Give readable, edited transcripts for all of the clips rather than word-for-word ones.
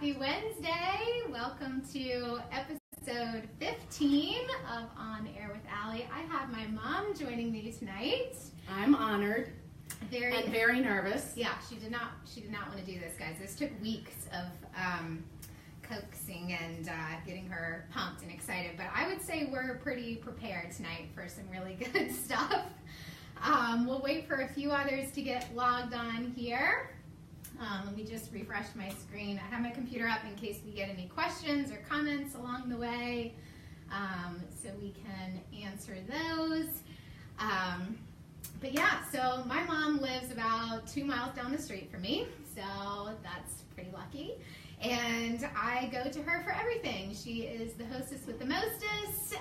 Happy Wednesday. Welcome to episode 15 of On Air with Allie. I have my mom joining me tonight. I'm honored and very nervous. Yeah, she did not want to do this, guys. This took weeks of coaxing and getting her pumped and excited, but I would say we're pretty prepared tonight for some really good stuff. We'll wait for a few others to get logged on here. Let me just refresh my screen. I have my computer up in case we get any questions or comments along the way, so we can answer those. But yeah, so my mom lives about 2 miles down the street from me, so that's pretty lucky. And I go to her for everything. She is the hostess with the mostest.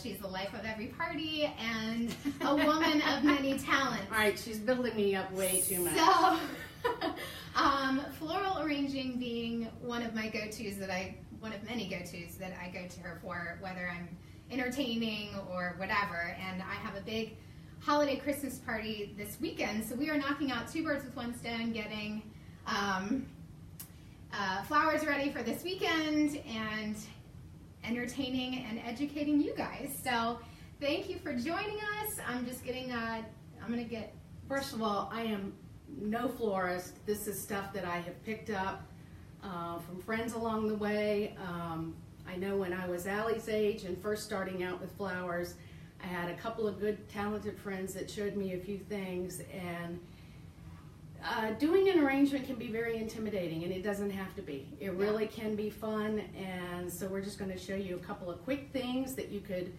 She's the life of every party and a woman of many talents. All right, she's building me up way too much. So, floral arranging being one of my go-tos one of many go-tos that I go to her for, whether I'm entertaining or whatever. And I have a big holiday Christmas party this weekend, so we are knocking out 2 birds with 1 stone, getting flowers ready for this weekend and entertaining and educating you guys. So thank you for joining us. I'm just getting, First of all, I am no florist. This is stuff that I have picked up from friends along the way. I know when I was Allie's age and first starting out with flowers, I had a couple of good talented friends that showed me a few things, and doing an arrangement can be very intimidating, and it doesn't have to be. It really can be fun, and so we're just going to show you a couple of quick things that you could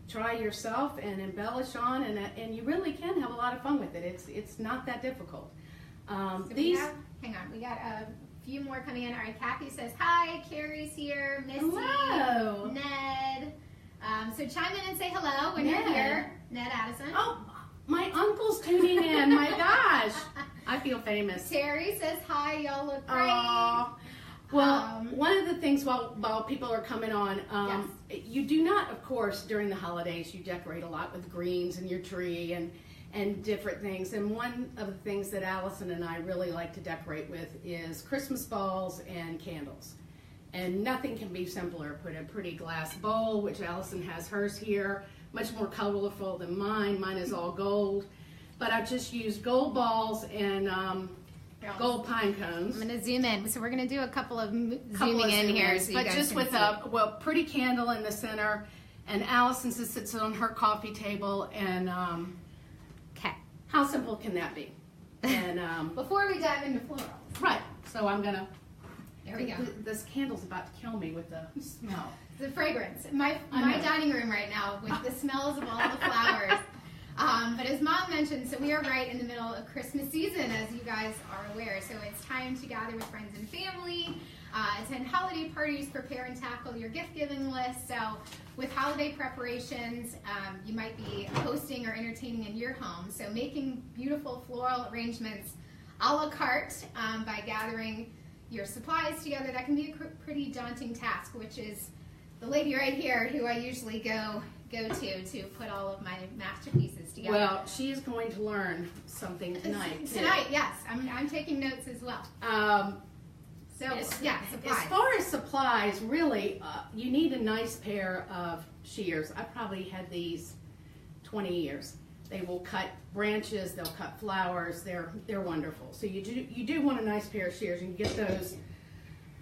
try yourself and embellish on, and you really can have a lot of fun with it. It's not that difficult. we got a few more coming in. All right, Kathy says hi, Carrie's here, Missy, hello, Ned. So chime in and say hello when you're here. Ned Addison. Oh, my uncle's tuning in. My gosh, I feel famous. Terry says hi, y'all look great. Well, one of the things while people are coming on, you do not, of course, during the holidays, you decorate a lot with greens in your tree and different things. And one of the things that Allison and I really like to decorate with is Christmas balls and candles. And nothing can be simpler. Put a pretty glass bowl, which Allison has hers here, much more colorful than mine. Mine is all gold. But I've just used gold balls and gold pine cones. I'm going to zoom in. So we're going to do a couple of zooming in here. So but just with a pretty candle in the center. And Allison sits on her coffee table. And how simple can that be? And before we dive into florals. Right. So I'm going to. There we go. This candle's about to kill me with the smell. The fragrance. My dining room right now with the smells of all the flowers. But as Mom mentioned, so we are right in the middle of Christmas season, as you guys are aware. So it's time to gather with friends and family, attend holiday parties, prepare and tackle your gift-giving list. So with holiday preparations, you might be hosting or entertaining in your home. So making beautiful floral arrangements a la carte by gathering your supplies together, that can be a pretty daunting task, which is the lady right here who I usually go to put all of my masterpieces together. Well, she is going to learn something tonight. Tonight, yes. I'm taking notes as well. Supplies. As far as supplies, really, you need a nice pair of shears. I probably had these 20 years. They will cut branches, they'll cut flowers, they're wonderful. So you do want a nice pair of shears. You can get those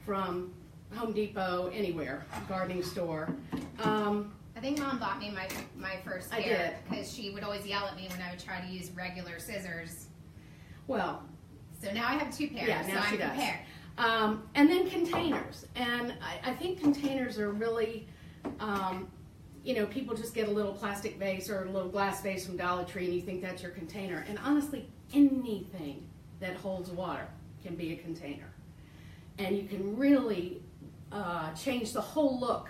from Home Depot, anywhere, gardening store. I think Mom bought me my first pair because she would always yell at me when I would try to use regular scissors. Well, so now I have 2 pairs, yeah, now so she I'm prepared. And then containers. And I think containers are really, people just get a little plastic vase or a little glass vase from Dollar Tree and you think that's your container. And honestly, anything that holds water can be a container. And you can really change the whole look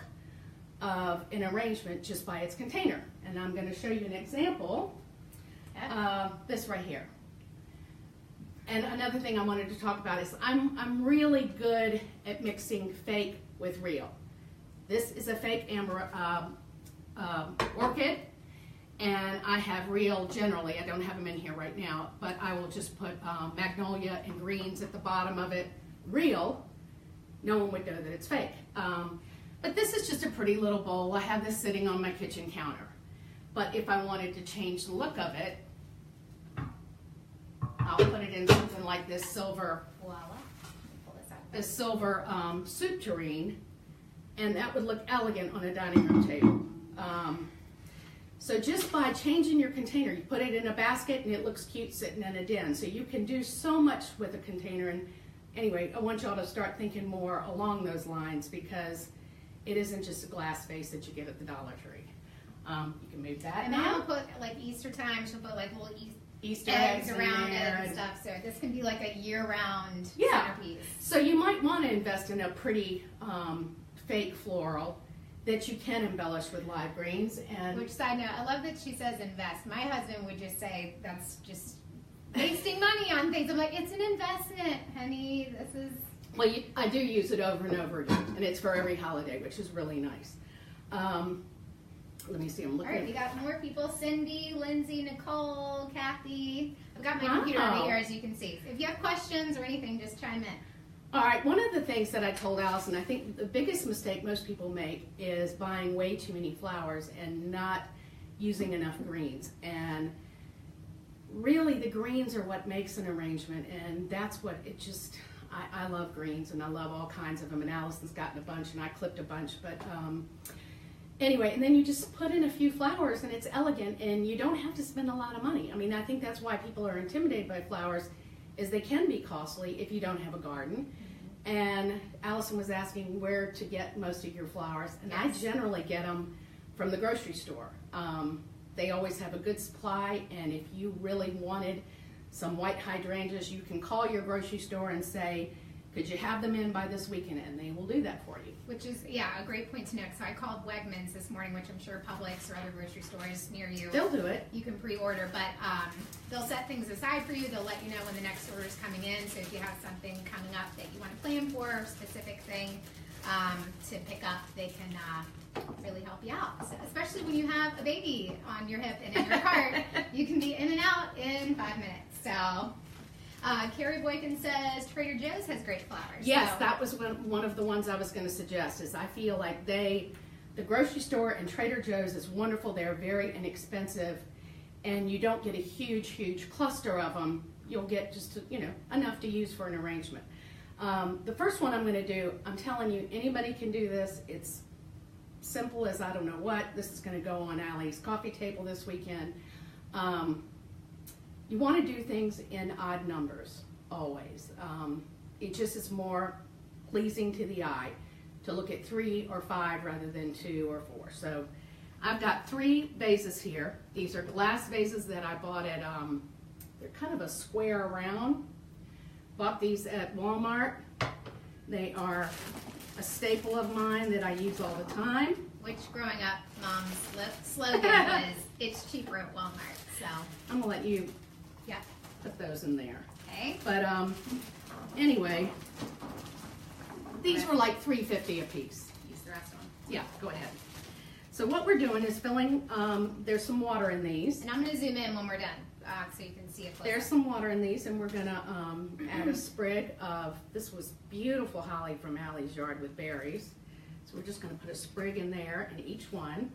of an arrangement just by its container. And I'm going to show you an example of this right here. And another thing I wanted to talk about is I'm really good at mixing fake with real. This is a fake amber orchid, and I have real generally. I don't have them in here right now, but I will just put magnolia and greens at the bottom of it. Real no one would know that it's fake. But this is just a pretty little bowl. I have this sitting on my kitchen counter. But if I wanted to change the look of it, I'll put it in something like this silver, Voila. Pull this out. this silver soup tureen, and that would look elegant on a dining room table. So just by changing your container, you put it in a basket and it looks cute sitting in a den. So you can do so much with a container. And anyway, I want y'all to start thinking more along those lines, because it isn't just a glass vase that you get at the Dollar Tree. You can move that And now. Mom will put, like, Easter time, she'll put like little Easter eggs eggs around in it there and stuff. So this can be like a year-round Yeah. centerpiece. So you might want to invest in a pretty fake floral that you can embellish with live greens. And Which, side note, I love that she says invest. My husband would just say that's just wasting money on things. I'm like, it's an investment, honey. This is... well, I do use it over and over again, and it's for every holiday, which is really nice. Let me see, I'm All looking. right, we got more people. Cindy, Lindsay, Nicole, Kathy. I've got my computer Wow. over here, as you can see. If you have questions or anything, just chime in. All right, one of the things that I told Allison, I think the biggest mistake most people make is buying way too many flowers and not using enough greens. And really, the greens are what makes an arrangement, and that's what it just, I love greens, and I love all kinds of them, and Allison's gotten a bunch, and I clipped a bunch, but anyway, and then you just put in a few flowers, and it's elegant, and you don't have to spend a lot of money. I mean, I think that's why people are intimidated by flowers, is they can be costly if you don't have a garden. And Allison was asking where to get most of your flowers, and I generally get them from the grocery store. They always have a good supply, and if you really wanted some white hydrangeas, you can call your grocery store and say, could you have them in by this weekend, and they will do that for you. Which is, yeah, a great point to note. So I called Wegmans this morning, which I'm sure Publix or other grocery stores near you. They'll do it. You can pre-order, but they'll set things aside for you. They'll let you know when the next order is coming in. So if you have something coming up that you want to plan for, or a specific thing to pick up, they can really help you out. So especially when you have a baby on your hip and in your cart, you can be in and out in 5 minutes. So Carrie Boykin says Trader Joe's has great flowers. Yes, so. that was one of the ones I was going to suggest. Is I feel like the grocery store and Trader Joe's is wonderful. They're very inexpensive, and you don't get a huge cluster of them. You'll get just enough to use for an arrangement. The first one I'm going to do, I'm telling you, anybody can do this. It's simple as I don't know what. This is going to go on Allie's coffee table this weekend. You want to do things in odd numbers, always. It just is more pleasing to the eye to look at 3 or 5 rather than 2 or 4. So I've got 3 vases here. These are glass vases that I bought at, they're kind of a square round. Bought these at Walmart. They are a staple of mine that I use all the time. Which, growing up, Mom's slogan was, it's cheaper at Walmart. So, I'm gonna let you yeah. put those in there. Okay. But anyway, these were like $3.50 a piece. Use the rest of them. Yeah, go ahead. So what we're doing is filling, there's some water in these. And I'm going to zoom in when we're done so you can see it closer. There's some water in these, and we're gonna add a sprig of, this was beautiful holly from Allie's yard with berries. So we're just gonna put a sprig in there in each one.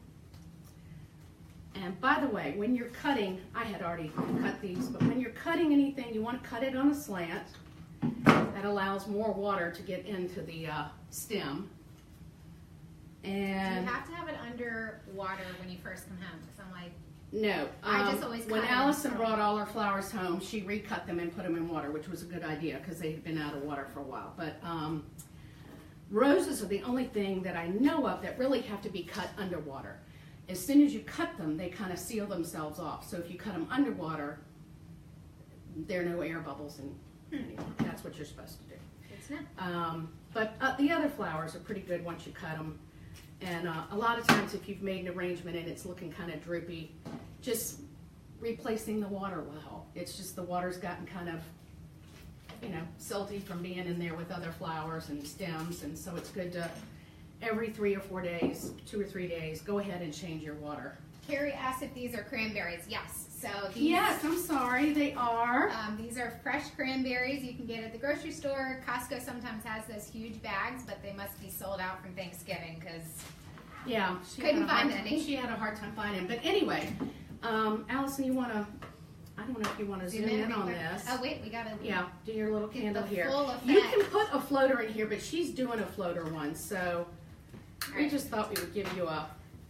And by the way, when you're cutting, I had already cut these, but when you're cutting anything, you want to cut it on a slant. That allows more water to get into the stem. And Do you have to have it under water when you first come home? Because I'm like, no, I just always when cut it Allison in brought all her flowers home, she recut them and put them in water, which was a good idea because they had been out of water for a while. But roses are the only thing that I know of that really have to be cut underwater. As soon as you cut them, they kind of seal themselves off. So if you cut them underwater, there are no air bubbles, and anyway, that's what you're supposed to do. good to know. But the other flowers are pretty good once you cut them. And a lot of times if you've made an arrangement and it's looking kind of droopy, just replacing the water will help. It's just the water's gotten kind of, silty from being in there with other flowers and stems, and so it's good to, every 3 or 4 days, 2 or 3 days, go ahead and change your water. Carrie asked if these are cranberries. Yes. So these, Yes, I'm sorry, they are. these are fresh cranberries you can get at the grocery store. Costco sometimes has those huge bags, but they must be sold out from Thanksgiving because Yeah, couldn't find any. She had a hard time finding them. But anyway, Allison, you want to, I don't know if you want to zoom in on this. Oh wait, we gotta. Yeah, do your little candle the here. full effect. You can put a floater in here, but she's doing a floater one, so we Right. just thought we would give you a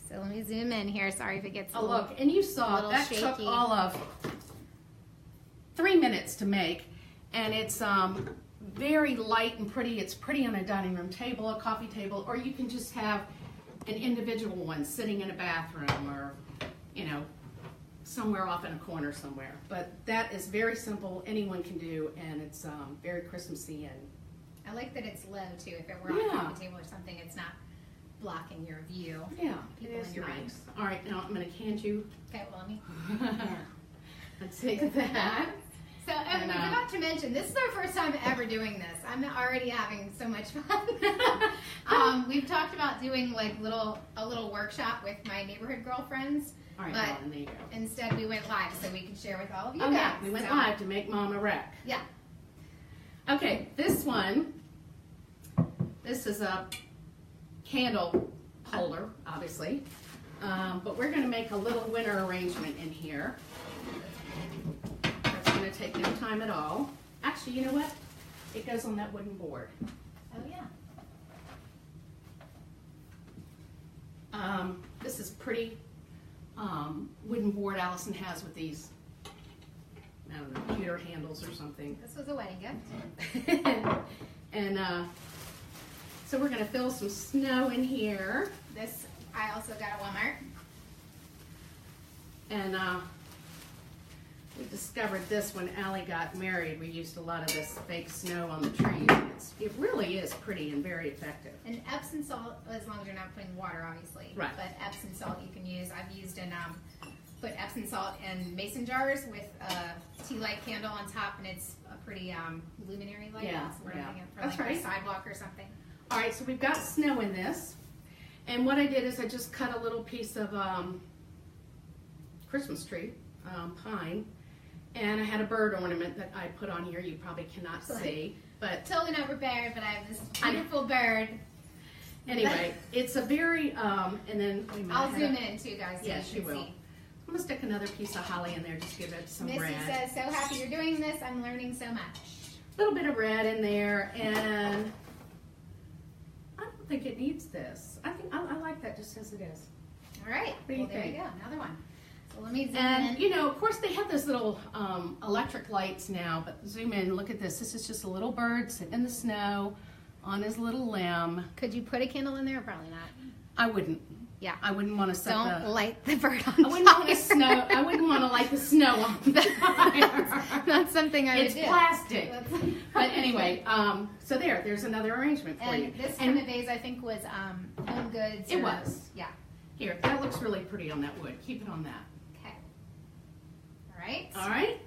So let me zoom in here. Sorry if it gets a look. And you saw little that took shaky. all of 3 minutes to make, and it's very light and pretty. It's pretty on a dining room table, a coffee table, or you can just have an individual one sitting in a bathroom or, you know, somewhere off in a corner somewhere. But that is very simple. Anyone can do, and it's very Christmassy. And I like that it's low too. If it were on a Yeah. coffee table or something, it's not blocking your view. yeah, it People is in your nice. All right, now I'm going to hand you. Okay, well, let me. Let's take that. So, and we forgot to mention, this is our first time ever doing this. I'm already having so much fun. We've talked about doing like a little workshop with my neighborhood girlfriends. All right, But Ellen, there you go. Instead, we went live so we could share with all of you Oh guys. yeah, we went So, live to make Mom a wreck. Yeah. Okay, this one, this is a candle holder, obviously, but we're going to make a little winter arrangement in here. That's going to take no time at all. Actually, you know what? It goes on that wooden board. Oh yeah. This is pretty wooden board Allison has with these, I don't know, pewter handles or something. This was a wedding gift. And so we're going to fill some snow in here. This I also got at Walmart. And we discovered this when Allie got married. We used a lot of this fake snow on the trees. It really is pretty and very effective. And Epsom salt, as long as you're not putting water, obviously. Right. But Epsom salt you can use. I've used in put Epsom salt in mason jars with a tea light candle on top, and it's a pretty luminary light. Yeah, That's what yeah. I'm thinking for That's like right. a sidewalk or something. All right, so we've got snow in this. And what I did is I just cut a little piece of Christmas tree, pine, and I had a bird ornament that I put on here. You probably cannot see, but Totally not prepared, but I have this beautiful bird. anyway, it's a very, and then we might I'll have- zoom in too, guys, so Yes, you you can will. see. I'm gonna stick another piece of holly in there, just give it some Missy red. says, so happy you're doing this. I'm learning so much. A little bit of red in there, and I don't think it needs this. I think I like that just as it is. All right. What do you Well, there think? you go. Another one. So let me zoom And in. you know, of course, they have those little electric lights now. But zoom in, look at this. This is just a little bird sitting in the snow on his little limb. Could you put a candle in there? Probably not. I wouldn't. Yeah. I wouldn't want to set Don't the. light the bird on I wouldn't want to fire. snow. I wouldn't want to light the snow on fire. That's something I It's would do. plastic. That's- But anyway, so there's another arrangement for you. And this And kind of vase, I think, was Home Goods. It or- was. Yeah. Here, that looks really pretty on that wood. Keep it on that. Okay. All right. All right.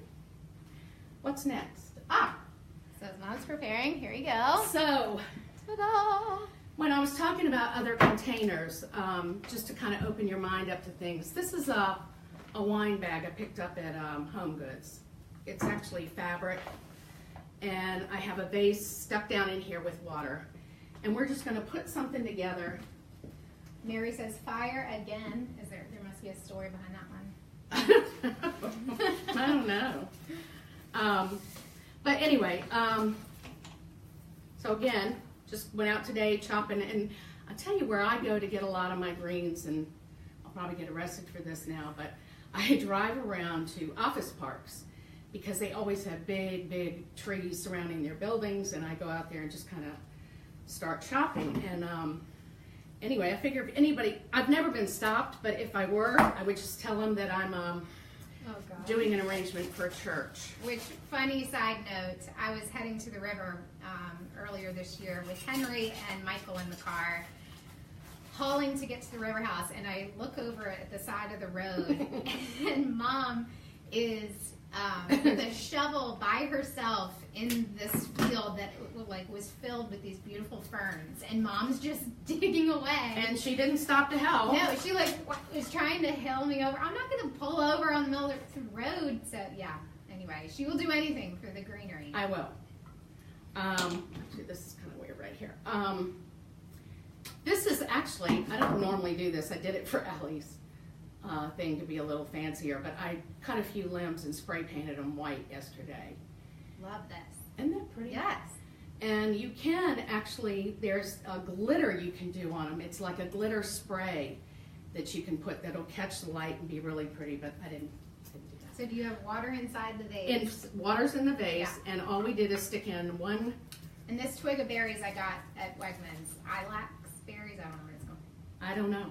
What's next? So as Mom's preparing, here you go. So Ta-da! when I was talking about other containers, just to kind of open your mind up to things, this is a wine bag I picked up at Home Goods. It's actually fabric, and I have a vase stuck down in here with water. And we're just going to put something together. Mary says fire again. There must be a story behind that one. I don't know. But anyway, so again, just went out today chopping, and I'll tell you where I go to get a lot of my greens, and I'll probably get arrested for this now, but I drive around to office parks because they always have big, big trees surrounding their buildings, and I go out there and just kind of start shopping. And anyway, I figure if anybody, I've never been stopped, but if I were, I would just tell them that I'm Oh, God. doing an arrangement for a church. Which, funny side note, I was heading to the river earlier this year with Henry and Michael in the car, hauling to get to the river house, and I look over at the side of the road, and Mom is with a shovel by herself in this field that was filled with these beautiful ferns, and Mom's just digging away. And she didn't stop to help. No, she was trying to hill me over. I'm not going to pull over on the middle of the road. So yeah. Anyway, she will do anything for the greenery. I will. Actually, this is kind of weird right here. This is actually, I don't normally do this. I did it for Allie's thing to be a little fancier, but I cut a few limbs and spray painted them white yesterday. Love this. Isn't that pretty? Yes. And you can actually, there's a glitter you can do on them. It's like a glitter spray that you can put that'll catch the light and be really pretty, but I didn't do that. So do you have water inside the vase? Water's in the vase, Yeah. and all we did is stick in one. And this twig of berries I got at Wegmans. Ilex berries, I don't know what it's called. I don't know.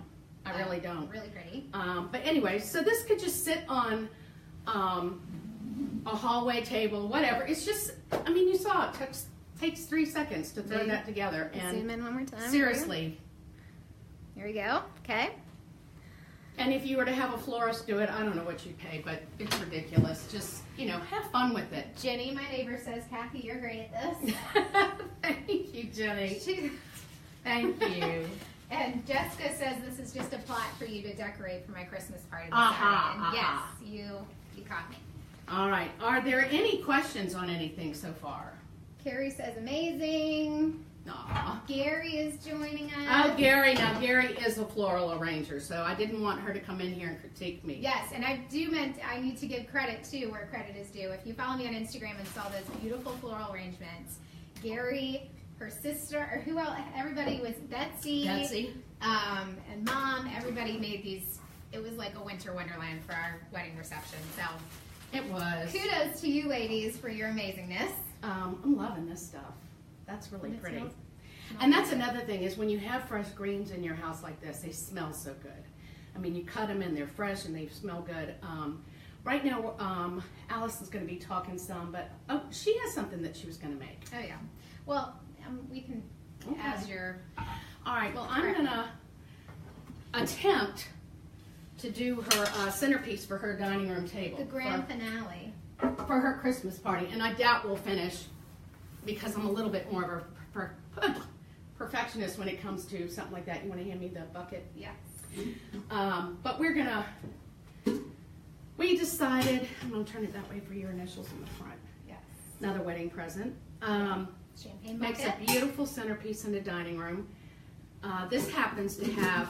I really don't. Really pretty. But anyway, so this could just sit on a hallway table, whatever. It's just, I mean, you saw it takes 3 seconds to throw that together. And zoom in one more time. seriously. Here we go. Okay. And if you were to have a florist do it, I don't know what you'd pay, but it's ridiculous. Just, have fun with it. Jenny, my neighbor, says, Kathy, you're great at this. Thank you, Jenny. Thank you. And Jessica says this is just a plot for you to decorate for my Christmas party this Aha, Saturday. And aha. yes, you caught me. All right. Are there any questions on anything so far? Carrie says amazing. Aw. Gary is joining us. Oh, Gary. Now, Gary is a floral arranger, so I didn't want her to come in here and critique me. Yes, and I need to give credit too where credit is due. If you follow me on Instagram and saw those beautiful floral arrangements, Gary, her sister, or who else? Everybody was Betsy, and Mom. Everybody made these. It was like a winter wonderland for our wedding reception. So It was. kudos to you ladies for your amazingness. I'm loving this stuff. That's really And it pretty. smells And that's another thing is when you have fresh greens in your house like this, they smell so good. I mean, you cut them and they're fresh and they smell good. Right now, Allison's going to be talking some, but she has something that she was going to make. Oh yeah. Well, we can as your. All right. Well, I'm going to attempt to do her centerpiece for her dining room table. The grand finale. For her Christmas party, and I doubt we'll finish because I'm a little bit more of a perfectionist when it comes to something like that. You want to hand me the bucket? Yes. But we decided, I'm going to turn it that way for your initials in the front. Yes. Another wedding present. Champagne Makes bucket. a beautiful centerpiece in the dining room. This happens to have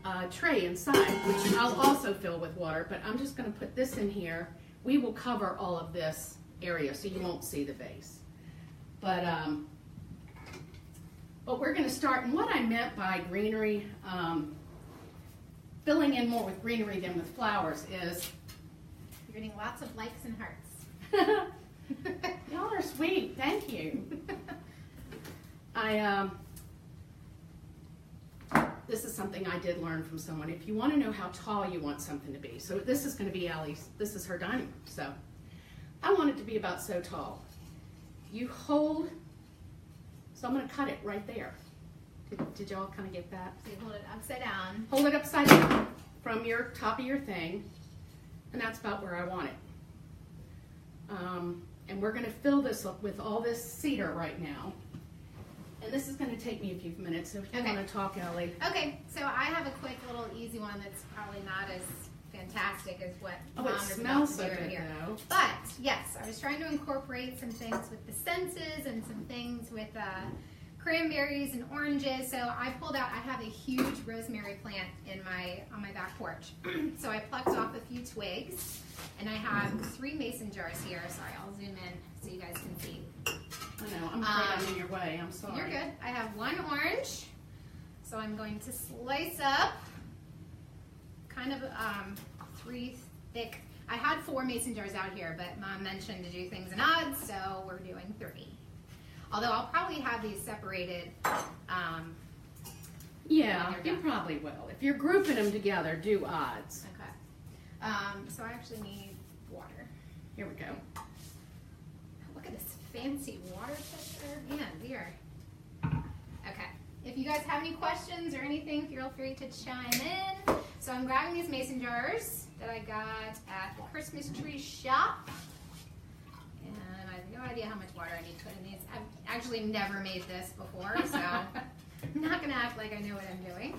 a tray inside, which I'll also fill with water, but I'm just going to put this in here. We will cover all of this area so you won't see the vase. But we're going to start, and what I meant by greenery, filling in more with greenery than with flowers is... You're getting lots of likes and hearts. Y'all are sweet, thank you. This is something I did learn from someone. If you want to know how tall you want something to be, so this is going to be Allie's, this is her dining room, so I want it to be about so tall. You hold, so I'm going to cut it right there. Did y'all kind of get that? So you hold it upside down. Hold it upside down from your top of your thing, and that's about where I want it. And we're going to fill this up with all this cedar right now. And this is going to take me a few minutes, so if you want to talk, Allie. Okay, so I have a quick little easy one that's probably not as fantastic as what Mom it is smells about so to do good, here. though. But yes, I was trying to incorporate some things with the senses and some things with cranberries and oranges. So I pulled out. I have a huge rosemary plant on my back porch. So I plucked off a few twigs, and I have 3 mason jars here. Sorry, I'll zoom in so you guys can see. I know, I'm afraid I'm in your way. I'm sorry. You're good. I have 1 orange, so I'm going to slice up kind of 3 thick. I had 4 mason jars out here, but Mom mentioned to do things in odds, so we're doing 3. Although I'll probably have these separated. Yeah, you probably will. If you're grouping them together, do odds. Okay. So I actually need water. Here we go. Look at this fancy water pitcher. Man, we are. Okay. If you guys have any questions or anything, feel free to chime in. So I'm grabbing these mason jars that I got at the Christmas tree shop. And I have no idea how much water I need to put in these. I've actually never made this before, so I'm not gonna act like I know what I'm doing.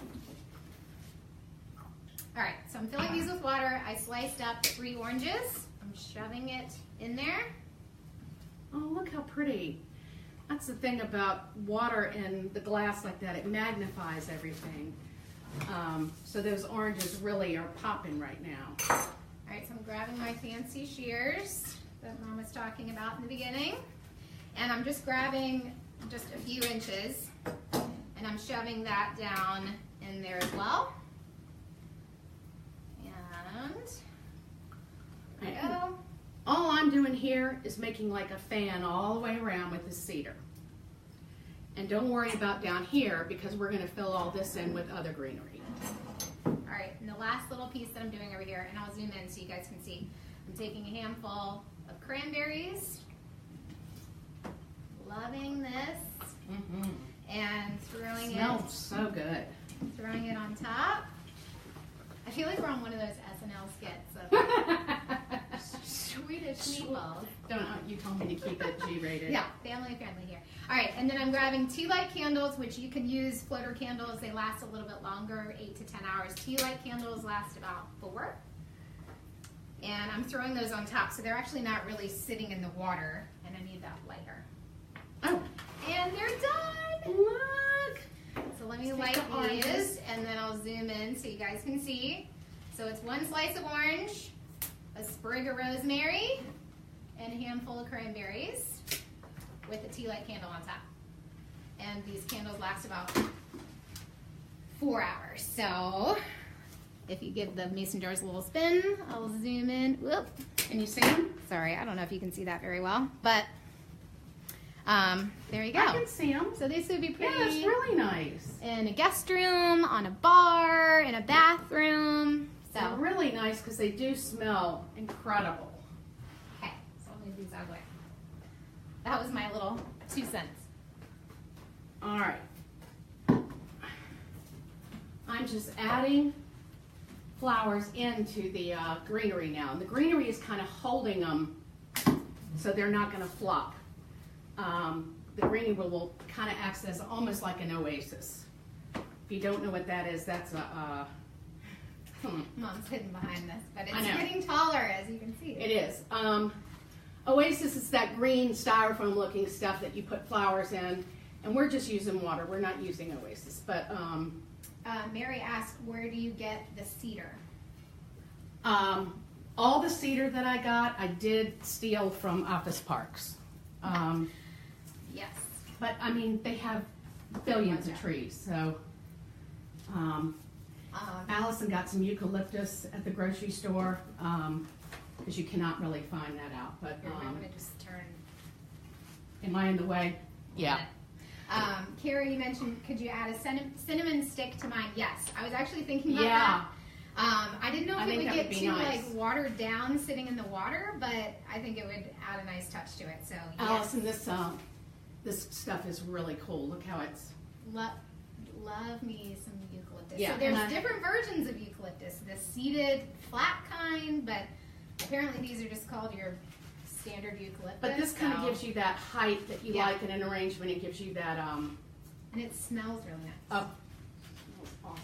All right, so I'm filling these with water. I sliced up 3 oranges. I'm shoving it in there. Oh, look how pretty. That's the thing about water in the glass like that. It magnifies everything. So those oranges really are popping right now. All right, so I'm grabbing my fancy shears that Mom was talking about in the beginning. And I'm just grabbing just a few inches and I'm shoving that down in there as well. And there we go. All I'm doing here is making like a fan all the way around with the cedar. And don't worry about down here because we're going to fill all this in with other greenery. All right, and the last little piece that I'm doing over here, and I'll zoom in so you guys can see. I'm taking a handful of cranberries. Loving this. And throwing Smells so good. Throwing it on top. I feel like we're on one of those SNL skits of Swedish meatballs. You told me to keep it G-rated. Yeah, family friendly here. All right, and then I'm grabbing tea light candles, which you can use floater candles. They last a little bit longer, 8 to 10 hours. Tea light candles last about 4. And I'm throwing those on top, so they're actually not really sitting in the water, and I need that lighter. Oh, and they're done. Look. So let me light these, and then I'll zoom in so you guys can see. So it's 1 slice of orange, a sprig of rosemary, and a handful of cranberries with a tea light candle on top. And these candles last about 4 hours. So if you give the mason jars a little spin, I'll zoom in. Whoop. Can you see them? Sorry, I don't know if you can see that very well, but there you go. I can see them. So these would be pretty. Yeah, that's really nice. In a guest room, on a bar, in a bathroom. So They're really nice because they do smell incredible. Okay, so I'll move these out of the way. That was my little 2 cents. All right. I'm just adding flowers into the greenery now. And the greenery is kind of holding them so they're not going to flop. The greenery will kind of act as almost like an oasis. If you don't know what that is, that's a... Mom's hidden behind this, but it's getting taller, as you can see. It is. Oasis is that green styrofoam looking stuff that you put flowers in, and we're just using water. We're not using Oasis. But Mary asked, where do you get the cedar? all the cedar that I got, I did steal from Office Parks. Yes. But I mean, they have billions of trees, so. Allison got some eucalyptus at the grocery store, because you cannot really find that out. But I'm gonna just turn. Am I in the way? Yeah. Carrie, you mentioned, could you add a cinnamon stick to mine? Yes, I was actually thinking about Yeah. that. I didn't know if it would get too nice. like watered down sitting in the water, but I think it would add a nice touch to it. So yes. Allison, this stuff is really cool. Look how it's. Love me some eucalyptus. Yeah, so there's different versions of eucalyptus. The seeded flat kind, but apparently these are just called your standard eucalyptus. But this kind of gives you that height that you like in an arrangement. It gives you that. And it smells really nice. Oh, awesome.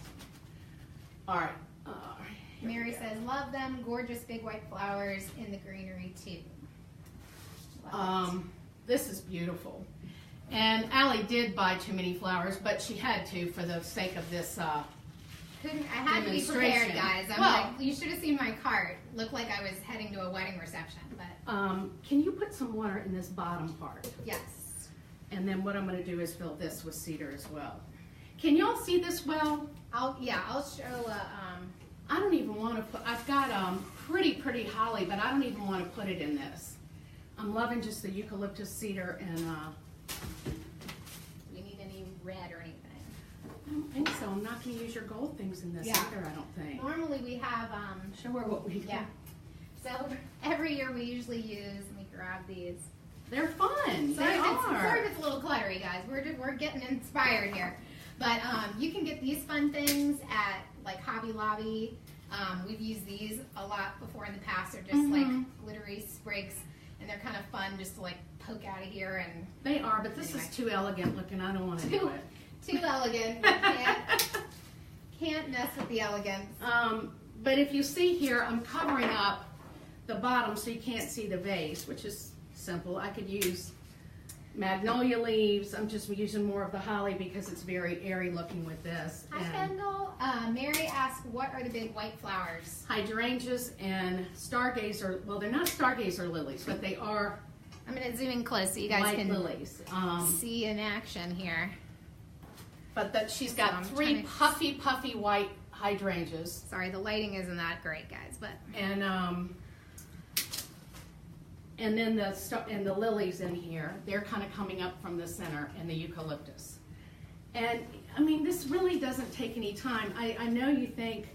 All right. Mary says, love them. Gorgeous big white flowers in the greenery too. This is beautiful. And Allie did buy too many flowers, but she had to for the sake of this I had to be prepared, guys. You should have seen my cart. Looked like I was heading to a wedding reception. But can you put some water in this bottom part? Yes. And then what I'm going to do is fill this with cedar as well. Can y'all see this well? I'll show. I don't even want to put. I've got pretty holly, but I don't even want to put it in this. I'm loving just the eucalyptus cedar and. Do we need any red or anything? I don't think so. I'm not going to use your gold things in this either, I don't think. Normally we have. Show her what we do. Yeah. So every year we usually use, and we grab these. They're fun. Sorry if it's a little cluttery, guys. We're getting inspired here. But you can get these fun things at like Hobby Lobby. We've used these a lot before in the past. They're just like glittery glittery sprigs, and they're kind of fun just to like poke out of here. And they are, but this is too elegant looking. I don't want to do it. Too elegant. Can't mess with the elegance. But if you see here, I'm covering up the bottom so you can't see the vase, which is simple. I could use magnolia leaves. I'm just using more of the holly because it's very airy looking with this. Hi, Kendall. Mary asked, what are the big white flowers? Hydrangeas and stargazer. Well, they're not stargazer lilies, but they are. I'm going to zoom in close so you guys can lilies. See in action here. But that she's got three puffy white hydrangeas. Sorry, the lighting isn't that great, guys, but and then the lilies in here, they're kind of coming up from the center, and the eucalyptus. And I mean, this really doesn't take any time. I know you think,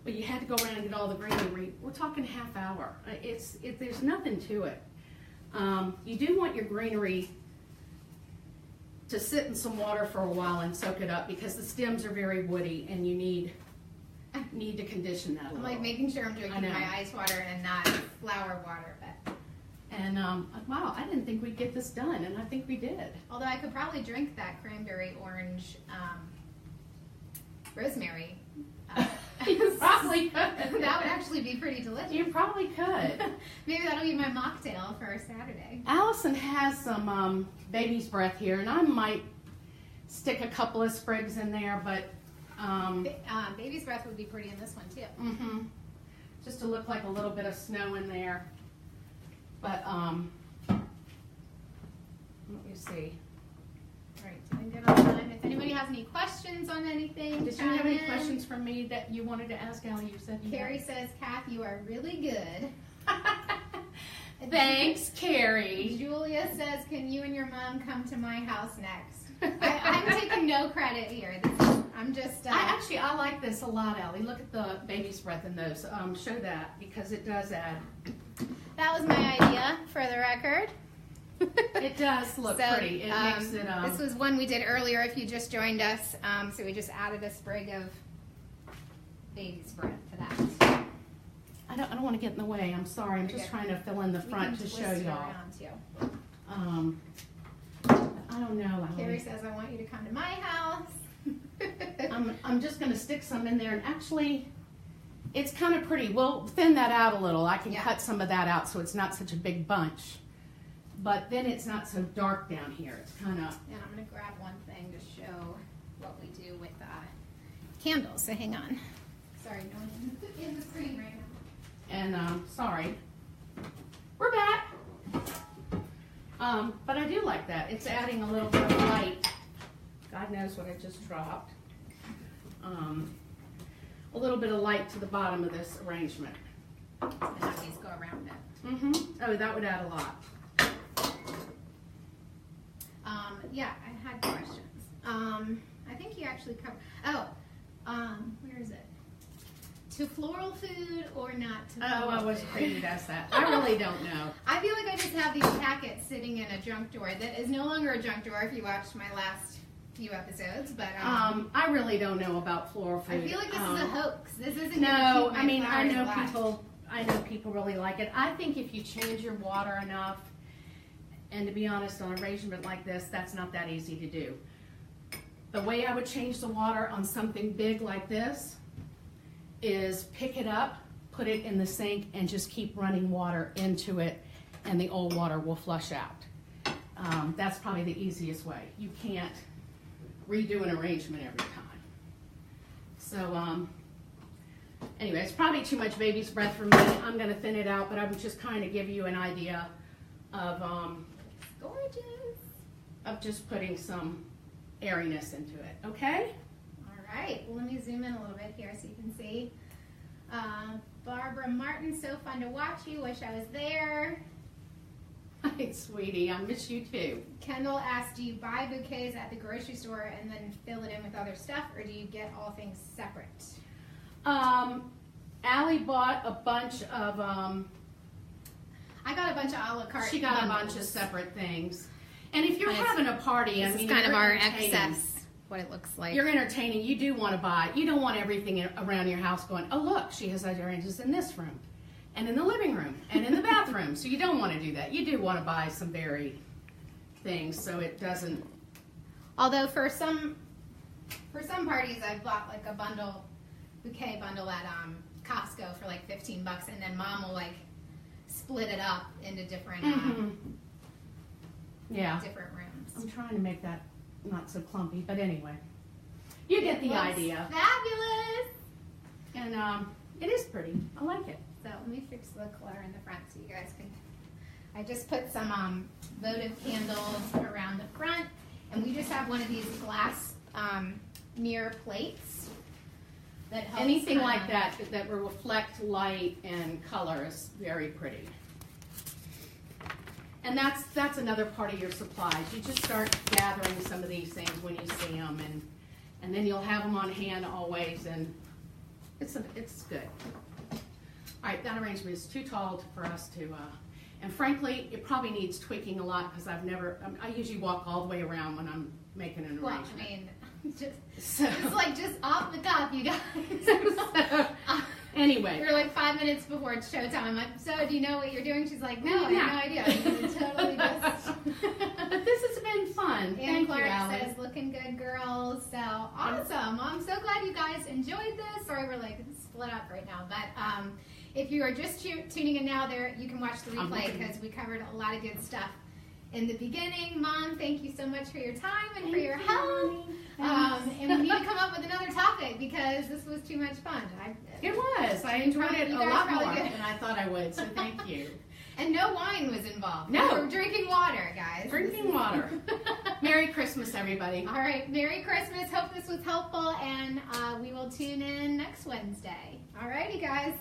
well, you had to go around and get all the greenery. We're talking half hour. There's nothing to it. You do want your greenery to sit in some water for a while and soak it up because the stems are very woody and you need to condition that a little. I'm like making sure I'm drinking my ice water and not flower water. And wow, I didn't think we'd get this done, and I think we did. Although I could probably drink that cranberry orange rosemary. You probably could. That would actually be pretty delicious. You probably could. Maybe that'll be my mocktail for Saturday. Allison has some baby's breath here, and I might stick a couple of sprigs in there, but baby's breath would be pretty in this one too. Mm-hmm. Just to look like a little bit of snow in there. But let me see. All right, doing good on time. If anybody has any questions on anything, did you have any questions for me that you wanted to ask, Allie? You said Carrie says, Kath, you are really good. Thanks, Carrie. Julia says, can you and your mom come to my house next? I'm taking no credit here. I'm just. I like this a lot, Allie. Look at the baby's breath in those. Show that because it does add. That was my idea, for the record. It does look pretty. It makes it. This was one we did earlier. If you just joined us, so we just added a sprig of baby's breath to that. I don't want to get in the way. I'm sorry. I'm just trying to fill in the front to show y'all. I don't know, Allie. Carrie says, I want you to come to my house. I'm just going to stick some in there, and actually, it's kind of pretty. We'll thin that out a little. I can cut some of that out so it's not such a big bunch. But then it's not so dark down here. It's kind of... And I'm going to grab one thing to show what we do with candles. So hang on. Sorry, no one's in the screen right now. And sorry. We're back. But I do like that. It's adding a little bit of light. God knows what I just dropped. A little bit of light to the bottom of this arrangement. And have these go around it. Mm-hmm. Oh, that would add a lot. Yeah, I had questions. I think you actually covered. Where is it? To floral food or not to floral I was afraid you'd ask that. I really don't know. I feel like I just have these packets sitting in a junk drawer that is no longer a junk drawer if you watched my last few episodes, but I really don't know about floral food. I feel like this is a hoax. This isn't. No, I mean I know people really like it. I think if you change your water enough, and to be honest, on an arrangement like this, that's not that easy to do. The way I would change the water on something big like this is pick it up, put it in the sink, and just keep running water into it, and the old water will flush out. That's probably the easiest way. You can't redo an arrangement every time. So anyway, it's probably too much baby's breath for me. I'm going to thin it out, but I'm just kind of give you an idea of gorgeous. Of just putting some airiness into it. Okay? All right. Well, let me zoom in a little bit here so you can see. Barbara Martin, so fun to watch you. Wish I was there. Hi, sweetie. I miss you too. Kendall asked, do you buy bouquets at the grocery store and then fill it in with other stuff, or do you get all things separate? Allie bought a bunch of... I got a bunch of a la carte. She got a bunch of separate things. And if you're having a party, this is kind of our excess, what it looks like. You're entertaining. You do want to buy. You don't want everything around your house going, oh, look, she has hydrangeas in this room, and in the living room, and in the bathroom. room, so you don't want to do that. You do want to buy some berry things so it doesn't. Although for some parties, I've bought like a bouquet bundle at Costco for like $15, and then Mom will like split it up into different different rooms. I'm trying to make that not so clumpy, but anyway, you get the idea. Fabulous. And it is pretty. I like it. So let me fix the clutter in the front so you guys can. I just put some votive candles around the front, and we just have one of these glass mirror plates that helps. Anything like that will reflect light and color is very pretty. And that's another part of your supplies. You just start gathering some of these things when you see them, and then you'll have them on hand always, and it's good. All right, that arrangement is too tall for us to, and frankly, it probably needs tweaking a lot because I usually walk all the way around when I'm making an arrangement. Well, I mean, it's like just off the cuff, you guys. Anyway. We're like 5 minutes before it's showtime. I'm like, so do you know what you're doing? She's like, no, I have no idea. It's totally just. But this has been fun. Thank Clark you, Allie. says, looking good, girls. So awesome. I'm so glad you guys enjoyed this. Sorry, we're like split up right now. But if you are just tuning in now, you can watch the replay because we covered a lot of good stuff in the beginning. Mom, thank you so much for your time and for your help. And we need to come up with another topic because this was too much fun. It was. I enjoyed it a lot more than I thought I would, so thank you. And no wine was involved. No. We're drinking water, guys. Drinking water. Merry Christmas, everybody. All right. Merry Christmas. Hope this was helpful, and we will tune in next Wednesday. All righty, guys.